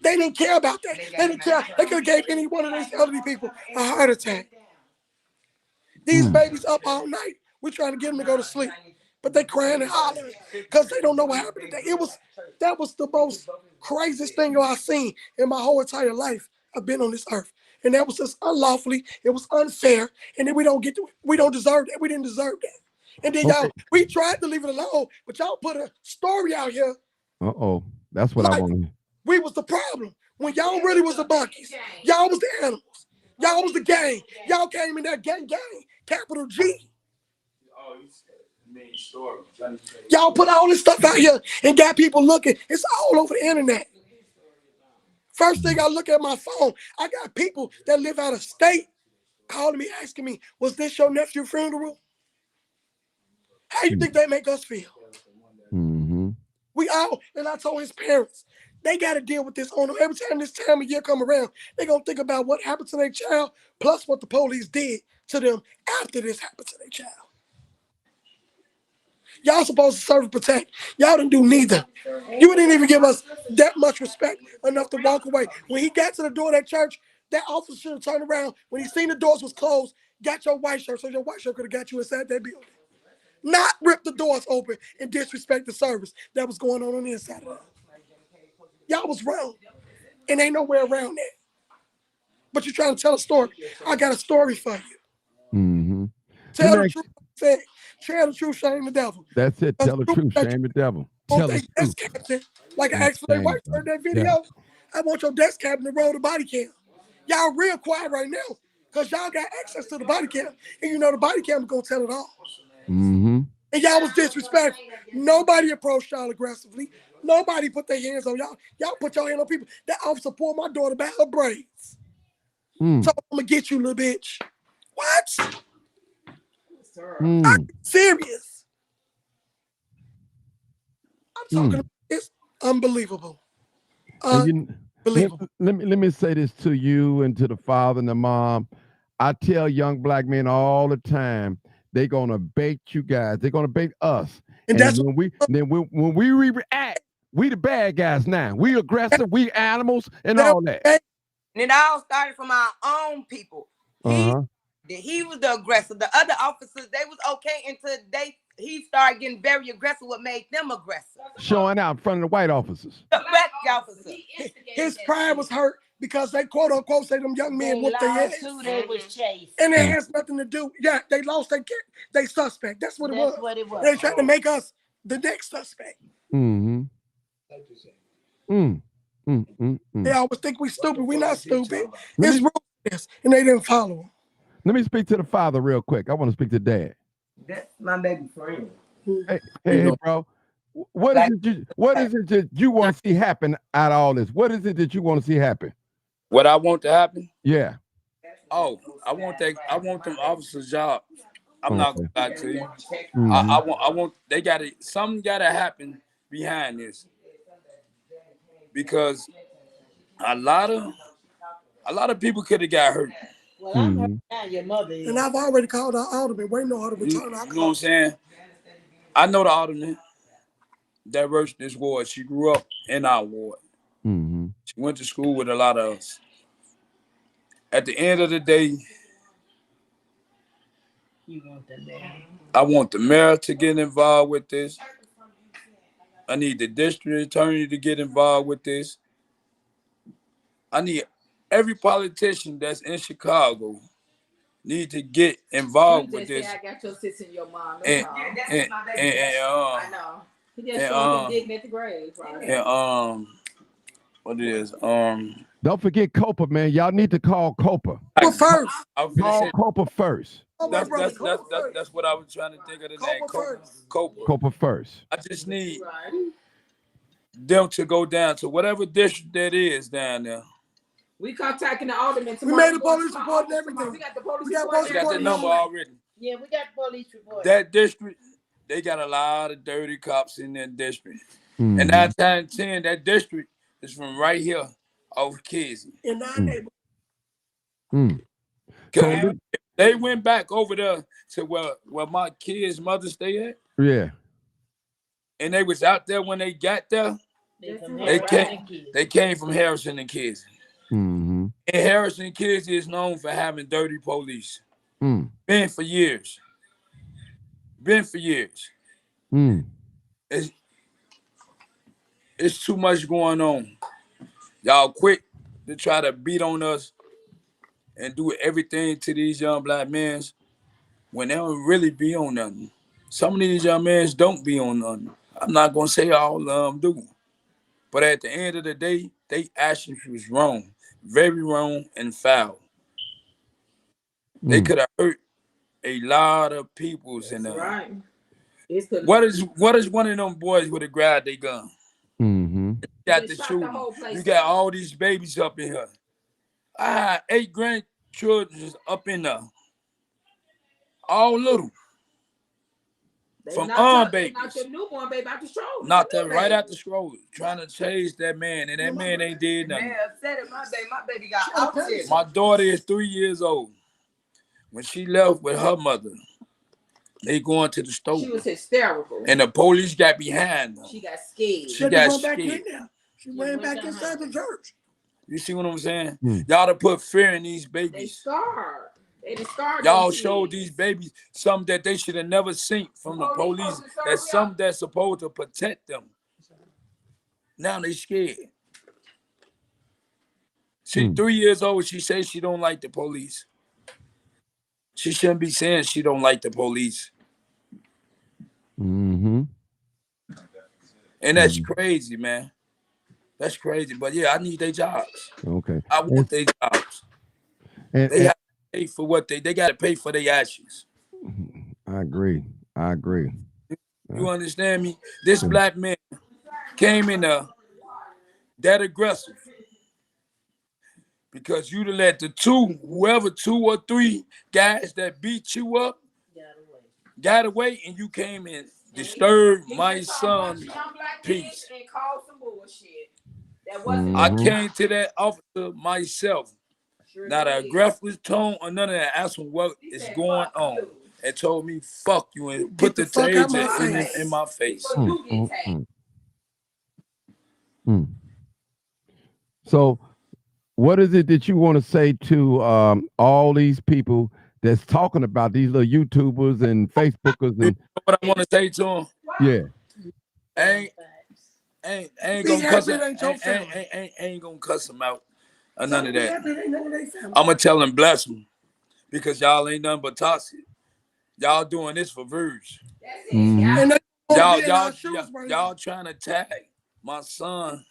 They didn't care about that. They didn't care. They could have gave any one of these elderly people a heart attack. These babies up all night. We're trying to get them to go to sleep. But they crying and hollering because they don't know what happened today. That was the most craziest thing I've seen in my whole entire life. I've been on this earth. And that was just unlawfully. It was unfair. And then we don't deserve that. We didn't deserve that. And then we tried to leave it alone, but y'all put a story out here. Uh-oh. That's what I want to hear. We was the problem. When y'all really was the monkeys. Y'all was the animals. Y'all was the gang. Y'all came in that gang, capital G. Y'all put all this stuff out here and got people looking. It's all over the internet. First thing I look at my phone, I got people that live out of state calling me, asking me, was this your nephew's funeral? How you think they make us feel? Mm-hmm. And I told his parents, they got to deal with this on them. Every time this time of year come around, they're going to think about what happened to their child, plus what the police did to them after this happened to their child. Y'all supposed to serve and protect. Y'all didn't do neither. You didn't even give us that much respect enough to walk away. When he got to the door of that church, that officer should have turned around. When he seen the doors was closed, got your white shirt, so your white shirt could have got you inside that building. Not rip the doors open and disrespect the service that was going on the inside of it. Y'all was wrong. And ain't nowhere around that. But you're trying to tell a story. I got a story for you. Mm-hmm. Tell the truth. Tell the truth, shame the devil. That's it. Tell the truth, shame the devil. Tell the truth. Captain, like I asked for their wife in that video, yeah. I want your desk captain to roll the body cam. Y'all real quiet right now because y'all got access to the body cam. And you know the body cam is going to tell it all. Mm-hmm. And y'all was disrespectful. Nobody approached y'all aggressively. Nobody put their hands on y'all. Y'all put your hand on people. That officer pulled my daughter by her braids. So I'm going to get you, little bitch. What? I'm serious. I'm talking about it's unbelievable. Believable. Let me say this to you and to the father and the mom. I tell young black men all the time, they're gonna bait you guys. They're gonna bait us. And And that's when we react, we the bad guys now. We aggressive. We animals and all that. And it all started from our own people. Uh-huh. He was the aggressor. The other officers, they was okay until he started getting very aggressive. What made them aggressive? Showing out in front of the white officers. The black officers. His pride was hurt because they quote unquote say them young men whooped their ass. They was chased. And it has nothing to do. Yeah, they lost they suspect. That's what it was. What it was. They tried to make us the next suspect. Mm-hmm. They always think we stupid. We not stupid. It's rules, and they didn't follow them. Let me speak to the father real quick. I want to speak to dad. That's my baby friend. Hey, bro. What is it that you want to see happen out of all this? What is it that you want to see happen? What I want to happen? Yeah. Oh, I want them officers' job. I'm not gonna lie to you. Mm-hmm. I want something gotta happen behind this. Because a lot of people could have got hurt. Well, I'm hurt now, your mother is. And I've already called our alderman. Waiting on her to return. You know what I'm saying? I know the alderman that works this ward. She grew up in our ward. Mm-hmm. She went to school with a lot of us. At the end of the day, I want the mayor to get involved with this. I need the district attorney to get involved with this. I need every politician that's in Chicago need to get involved with this. I got your sis and your mom. I know. He just showing digging at the grave, right? And what it is? Don't forget Copa, man. Y'all need to call Copa. First. Call Copa first. That's what I was trying to think of the name. Copa first. I just need them to go down to whatever district that is down there. We contacting the alderman tomorrow. We made a police report and everything. We got the police report. We got the number already. Yeah, we got police report. That district, they got a lot of dirty cops in that district. Mm-hmm. And 9 times 10, that district is from right here off Casey. In our neighborhood. If they went back over there to where my kids' mother stay at. Yeah. And they was out there when they got there. They came from Harrison and Casey. Mm-hmm. And Harrison and Casey is known for having dirty police. Been for years. It's too much going on. Y'all quick to try to beat on us and do everything to these young black men when they don't really be on nothing. Some of these young men don't be on nothing. I'm not gonna say all of them do. But at the end of the day, they actions was wrong. Very wrong and foul. They could have hurt a lot of peoples in there. Right. What is one of them boys with a grab their gun? Mm-hmm. You got the shooting. You got all these babies up in here. I had 8 grandchildren up in there. All little. From babies. Not your newborn baby out the stroller. Not that right out the stroller. Trying to chase that man, and that man ain't did nothing. Man upset at my baby got autism. My daughter is 3 years old. When she left with her mother, they going to the store. She was hysterical. And the police got behind her. She got scared. She got scared. She ran back inside the church. You see what I'm saying? Y'all to put fear in these babies. They scarred. Y'all showed these babies something that they should have never seen from the police. That's something that's supposed to protect them. Now they scared. She 3 years old. She says she don't like the police. She shouldn't be saying she don't like the police. Mm-hmm. And that's crazy, man. That's crazy. But yeah, I need their jobs. Okay. I want their jobs. They have to pay for what they got to pay for their actions. I agree. You understand me? This black man came in there that aggressive. Because you'd have let whoever 2 or 3 guys that beat you up, got away, and you came and disturbed my son's peace. And called some bullshit. That wasn't I came to that officer myself. Not a aggressive tone or none of that. Asked him what is going on. And told me, fuck you, and put the taser in my face. So, what is it that you want to say to all these people that's talking about these little YouTubers and Facebookers? And what I want to say to them? Yeah. Ain't gonna cuss him. Ain't gonna cuss him out or none of that. I'm gonna tell him bless him because y'all ain't nothing but toxic. Y'all doing this for views. Y'all trying to tag my son.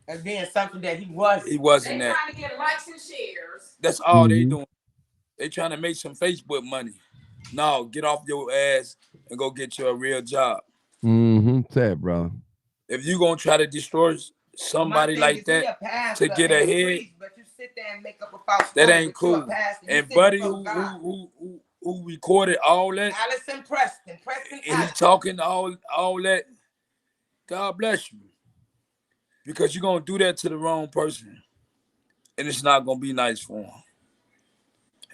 And then something that he wasn't. He wasn't that. Trying to get likes and shares. That's all they doing. They trying to make some Facebook money. No, get off your ass and go get you a real job. Sad, brother. If you gonna try to destroy somebody like that to get ahead, but you sit there and make up a false that ain't cool. And buddy who recorded all that, Allison Preston, and he talking all that, God bless you. Because you're gonna do that to the wrong person, and it's not gonna be nice for him.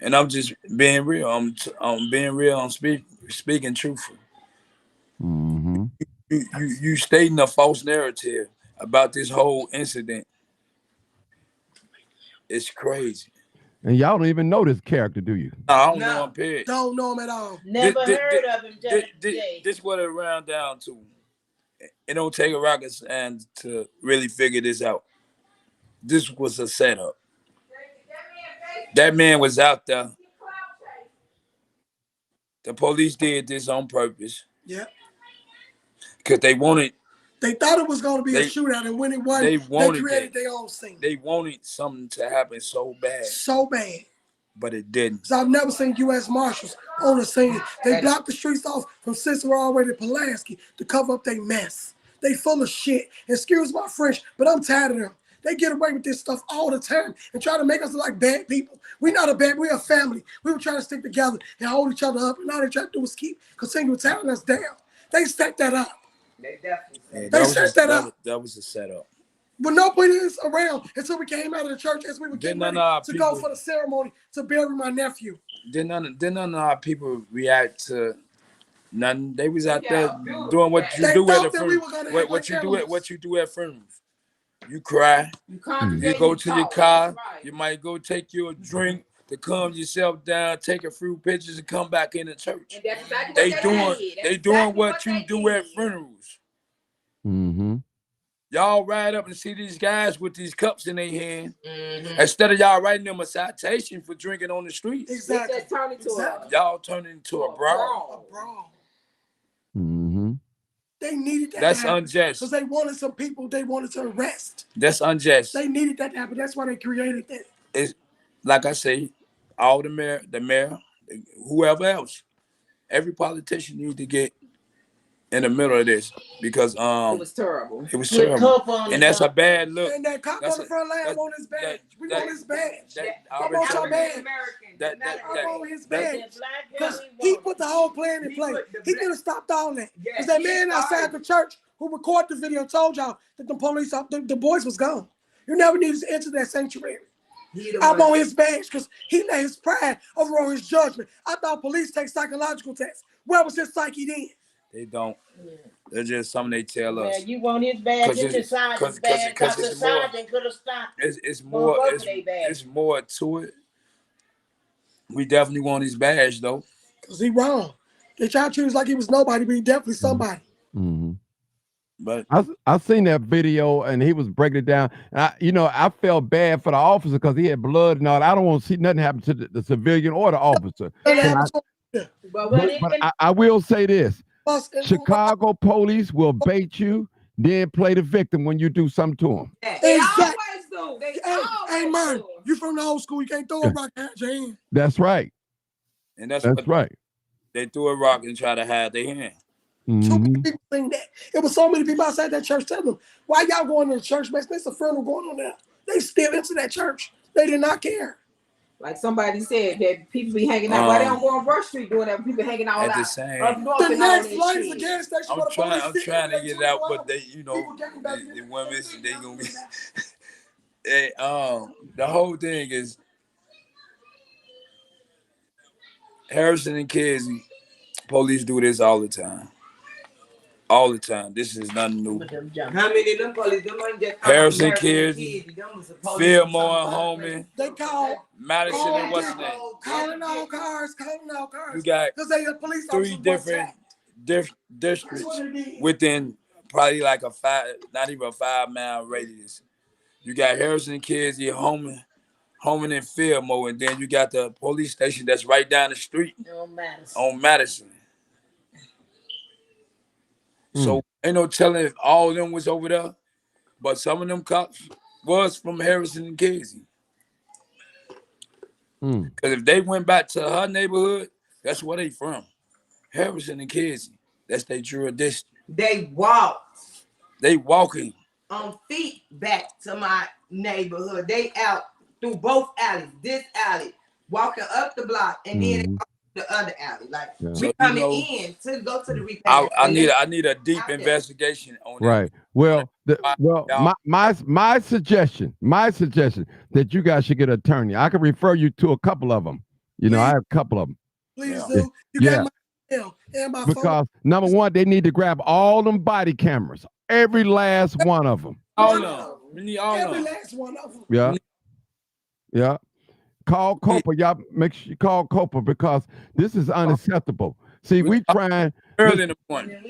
And I'm just being real. I'm being real. I'm speaking truthful. You stating a false narrative about this whole incident. It's crazy. And y'all don't even know this character, do you? I don't know him, period. Don't know him at all. Never heard of him. This what it round down to. It don't take a rocket scientist to really figure this out. This was a setup. That man was out there. The police did this on purpose. Yeah. Because they wanted. They thought it was going to be a shootout, and when it wasn't, they created their own scene. They wanted something to happen so bad. So bad. But it didn't. So I've never seen U.S. Marshals on the scene. They blocked the streets off from Cicero all the way to Pulaski to cover up their mess. They full of shit. Excuse my French, but I'm tired of them. They get away with this stuff all the time and try to make us look like bad people. We're a family. We were trying to stick together and hold each other up, and all they try to do is continue tearing us down. They set that up. They definitely set that up. That was a setup. But nobody is around until we came out of the church as we were getting ready to go for the ceremony to bury my nephew. Then none of our people react to nothing. They was out there doing what you do at the funeral. What you do at funerals. You cry. You go to your car. You might go take you a drink to calm yourself down, take a few pictures, and come back in the church. They doing what you do at funerals. Y'all ride up and see these guys with these cups in their hand. Instead of y'all writing them a citation for drinking on the streets. Exactly. Y'all turn it into a brawl. They needed that. That's unjust. Because they wanted some people they wanted to arrest. That's unjust. They needed that to happen. That's why they created that. It's like I say, all the mayor, whoever else, every politician needs to get in the middle of this because it was terrible. It was terrible, and that's a bad look. And that cop on the front line on his badge. We want his badge. I want your badge. I want his badge. Because he put the whole plan in place. He could have stopped all that. Because that man outside the church who recorded the video told y'all that the police, the boys was gone. You never needed to enter that sanctuary. I want his badge because he let his pride overrule his judgment. I thought police take psychological tests. Where was his psyche then? They don't. They're just something they tell us. Yeah, you want his badge, get the sergeant's badge, because the sergeant could have stopped. It's more to it. We definitely want his badge, though. Because he wrong. They try to treat us like he was nobody, but he definitely somebody. But I seen that video and he was breaking it down. And I felt bad for the officer because he had blood and all. I don't want to see nothing happen to the civilian or the officer. But I will say this. Chicago police will bait you, then play the victim when you do something to them. They always do. Hey, man, you from the old school. You can't throw a rock at your hand. That's right. And that's right. They threw a rock and try to hide their hand. Too many people think that. It was so many people outside that church telling them, why y'all going to the church, man? There's a funeral going on there. They still into that church. They did not care. Like somebody said that people be hanging out. Why they don't go on Rush Street doing that? People hanging out at the out same. up north The and all next that light is a shit. gas station. I'm trying to get it out, but they, you know, the women, they gonna be. Hey, the whole thing is Harrison and Casey. Police do this all the time. All the time. This is nothing new. How many of them police? Them just Harrison kids, Fillmore and Holman, They call Madison and what's the name? calling all cars. You got because they a police three officers different districts within probably like a 5, not even a 5-mile radius. You got Harrison Kinsey, Holman and Fillmore, and then you got the police station that's right down the street on Madison. So ain't no telling if all of them was over there, but some of them cops was from Harrison and Kinsey. Because if they went back to her neighborhood, that's where they from. Harrison and Kinsey. That's their jurisdiction. They walking on feet back to my neighborhood. They out through both alleys, this alley, walking up the block, and then they walk the other alley. Like we coming in to go to the repair. I need a deep investigation on that. Right. Well, my suggestion that you guys should get an attorney. I can refer you to a couple of them. You know, I have a couple of them. Please do. You got my email and my because phone. number one, they need to grab all them body cameras, every last one of them. All of them. We need all of them. Every last one of them. Yeah. Yeah. Call Copa. Y'all make sure you call Copa because this is unacceptable. See, we trying early in the morning.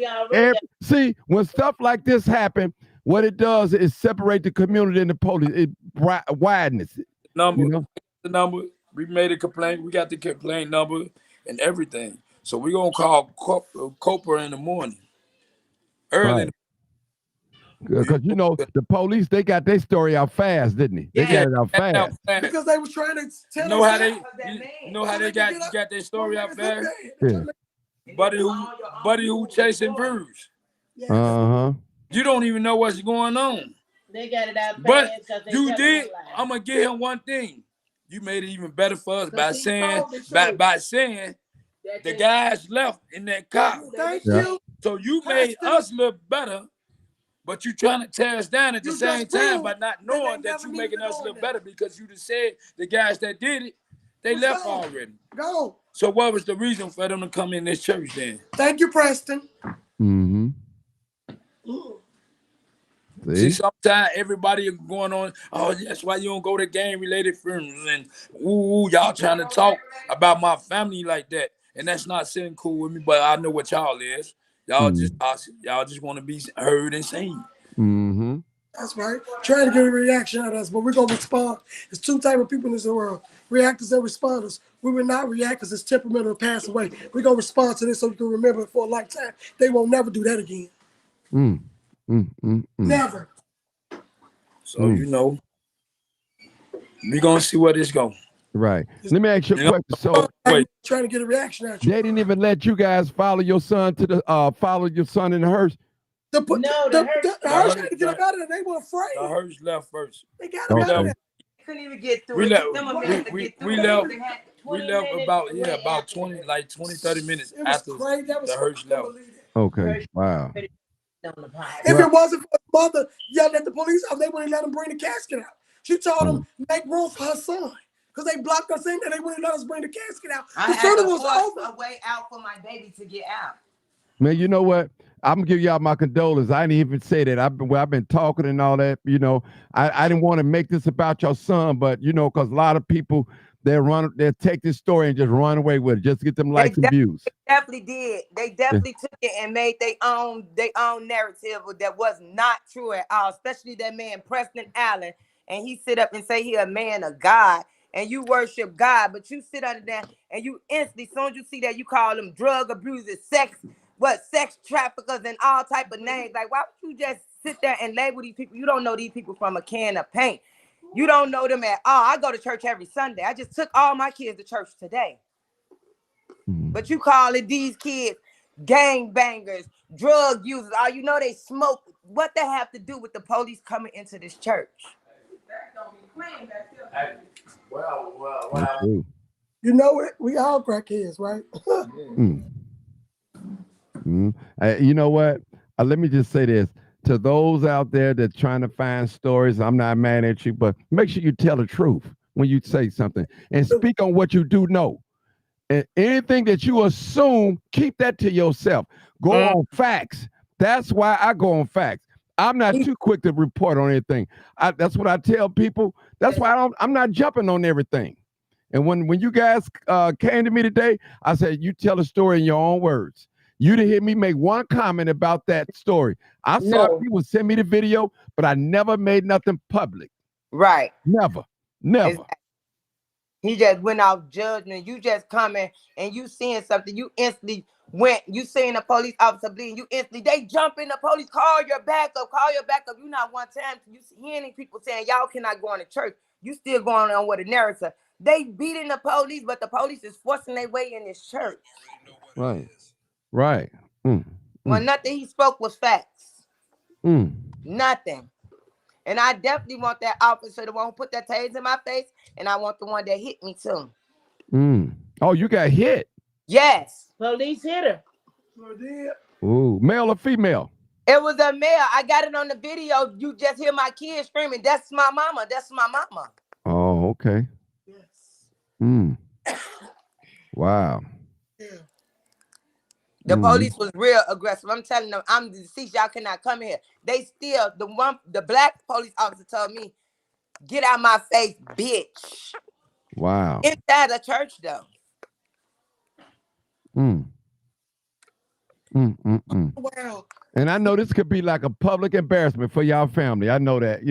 See, when stuff like this happen, what it does is separate the community and the police. It widens it. The number. We made a complaint. We got the complaint number and everything. So we're gonna call Copa in the morning. Early in the because you know the police, they got their story out fast, didn't they? They got it out fast because they was trying to tell know how they got their story out fast. Yeah. Buddy who chasing Bruce. You don't even know what's going on. They got it out but fast. You did. I'm gonna give him one thing. You made it even better for us by saying the guys left in that car. Thank you. So you made us look better. But you trying to tear us down at the same time by not knowing that you making us look better because you just said the guys that did it, they left already. Go. So what was the reason for them to come in this church then? Thank you, Preston. See, sometimes everybody going on, that's why you don't go to gang-related funerals and y'all trying to talk about my family like that. And that's not sitting cool with me, but I know what y'all is. Y'all just want to be heard and seen. That's right. Trying to get a reaction out of us, but we're gonna respond. There's two types of people in this world: reactors and responders. We will not react because it's temperamental and pass away. We're gonna respond to this so you can remember it for a lifetime. They won't never do that again. Never. So you know, we're gonna see where this goes. Right. Let me ask you a question. So trying to get a reaction out of you. They didn't even let you guys follow your son to the in the hearse. The hearse had to get up out of there. They were afraid. The hearse left first. They got out of there. Couldn't even get through. We left about 20, 30 minutes after the hearse left. Okay. Wow. If it wasn't for the mother yelling at the police, they wouldn't let them bring the casket out. She told them make room for her son. Because they blocked us in and they wouldn't let us bring the casket out. I had to force a way out for my baby to get out. Man, you know what? I'm gonna give y'all my condolences. I didn't even say that. I've been talking and all that. You know, I didn't want to make this about your son, but you know, because a lot of people they'll take this story and just run away with it, just to get them likes and views. They definitely did. They definitely took it and made their own narrative that was not true at all. Especially that man Preston Allen, and he sit up and say he a man of God. And you worship God, but you sit under that and you instantly, as soon as you see that, you call them drug abusers, sex traffickers, and all type of names. Like, why would you just sit there and label these people? You don't know these people from a can of paint. You don't know them at all. I go to church every Sunday. I just took all my kids to church today. But you calling these kids gang bangers, drug users. All you know they smoke. What they have to do with the police coming into this church? Well, That's true. You know it. We all crackheads, right? You know what? Let me just say this to those out there that trying to find stories. I'm not mad at you, but make sure you tell the truth when you say something and speak on what you do know. And anything that you assume, keep that to yourself. Go on facts. That's why I go on facts. I'm not too quick to report on anything. That's what I tell people. That's why I'm not jumping on everything. And when you guys came to me today, I said, you tell a story in your own words. You didn't hear me make one comment about that story. I saw people send me the video, but I never made nothing public. Right. Never. Exactly. He just went off judgment. You just coming and you seeing something. You instantly went. You seeing a police officer bleeding. You instantly, they jump in the police. Call your backup. Call your backup. You not one time. You hearing people saying, y'all cannot go into church. You still going on with a narrative. They beating the police, but the police is forcing their way in this church. Right. Right. Well, nothing he spoke was facts. Nothing. And I definitely want that officer, the one who put that taser in my face, and I want the one that hit me too. Oh, you got hit? Yes. Police hit her. Ooh, male or female? It was a male. I got it on the video. You just hear my kids screaming, that's my mama. That's my mama. Oh, okay. Yes. Wow. Yeah. The police was real aggressive. I'm telling them, I'm deceased. Y'all cannot come here. They still, the black police officer told me, get out my face, bitch. Wow. Inside the church, though. Wow. And I know this could be like a public embarrassment for y'all family. I know that,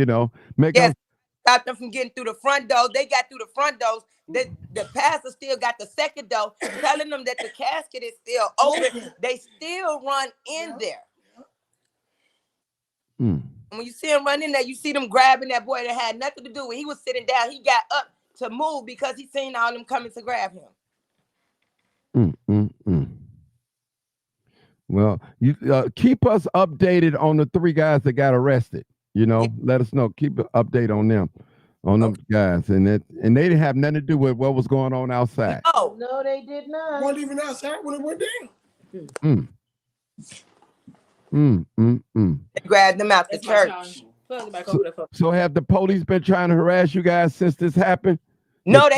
Stop them from getting through the front door. They got through the front doors. The pastor still got the second door, telling them that the casket is still open. They still run in there. And when you see them run in there, you see them grabbing that boy that had nothing to do with. He was sitting down. He got up to move because he seen all them coming to grab him. Well, you keep us updated on the 3 guys that got arrested. Let us know. Keep an update on them. Them guys, and they didn't have nothing to do with what was going on outside. No, they did not. Wasn't even outside when it went down. They grabbed them out the church. So have the police been trying to harass you guys since this happened? No,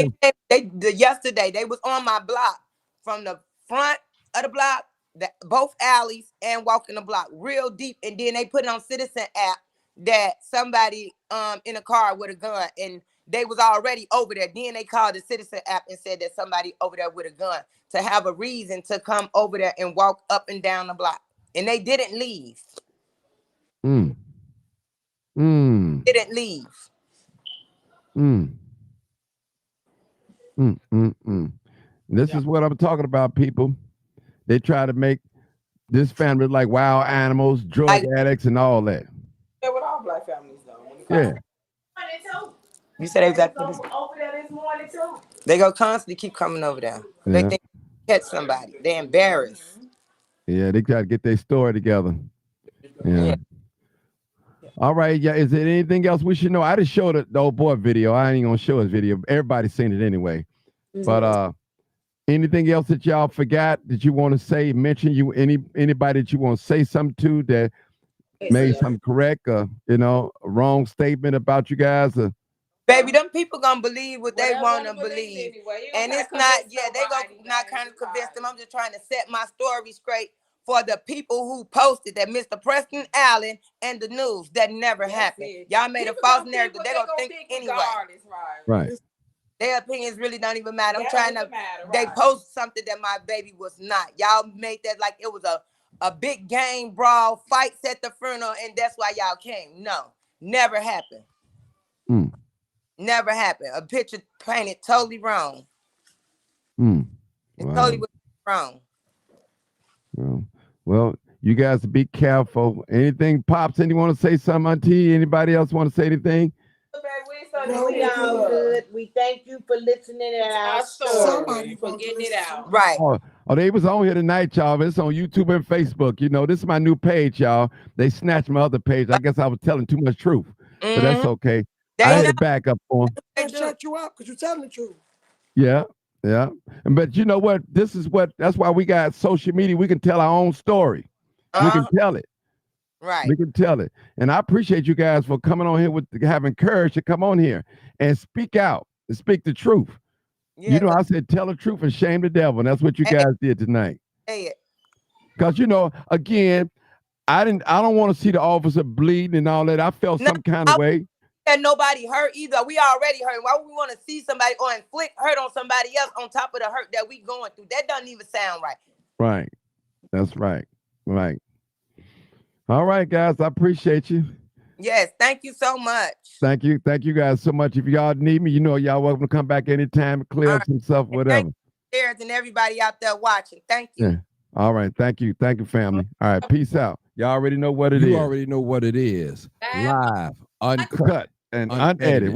they yesterday they was on my block from the front of the block, both alleys, and walking the block real deep, and then they put it on Citizen app that somebody in a car with a gun, and they was already over there. Then they called the Citizen app and said that somebody over there with a gun to have a reason to come over there and walk up and down the block. And they didn't leave. Didn't leave. This is what I'm talking about, people. They try to make this family like wild animals, drug addicts, and all that. Yeah, with all black families, though. Yeah. You said exactly this. Over there this morning, too. They go constantly keep coming over there. They think they catch somebody. They're embarrassed. Yeah, they got to get their story together. Yeah. All right. Yeah. Is there anything else we should know? I just showed the old boy video. I ain't gonna show his video. Everybody's seen it anyway. But anything else that y'all forgot that you want to say? Mention anybody that you want to say something to that made something correct or a wrong statement about you guys? Baby, them people gonna believe what they want to believe. Anyway. And it's not, they gonna not kind of convince them. I'm just trying to set my story straight for the people who posted that Mr. Preston Allen and the news. That never happened. Y'all made a false narrative. They gonna think anyway. Right. Their opinions really don't even matter. I'm trying to, they post something that my baby was not. Y'all made that like it was a big gang brawl, fights at the funeral, and that's why y'all came. No, never happened. Never happened. A picture painted totally wrong. It's totally wrong. Well, you guys be careful. Anything pops? Anyone want to say something, Auntie? Anybody else want to say anything? We all good. We thank you for listening to our story. For getting it out. Right. Oh, they was on here tonight, y'all. It's on YouTube and Facebook. This is my new page, y'all. They snatched my other page. I guess I was telling too much truth, but that's okay. I had to back up for them. They shut you up because you're telling the truth. Yeah, yeah. But you know what? That's why we got social media. We can tell our own story. We can tell it. Right. We can tell it. And I appreciate you guys for coming on here with having courage to come on here and speak out and speak the truth. Yeah, you know, I said tell the truth and shame the devil. And that's what you guys did tonight. Because, you know, again, I don't want to see the officer bleeding and all that. I felt some kind of way. And nobody hurt either. We already hurt. Why would we want to see somebody or inflict hurt on somebody else on top of the hurt that we going through? That doesn't even sound right. Right. That's right. Right. All right, guys. I appreciate you. Yes. Thank you so much. Thank you. Thank you guys so much. If y'all need me, you know, y'all welcome to come back anytime, clear up some stuff, whatever. Thank you, and everybody out there watching. Thank you. Yeah. All right. Thank you. Thank you, family. All right. Peace out. Y'all already know what it is. You already know what it is. Live, uncut, and unedited.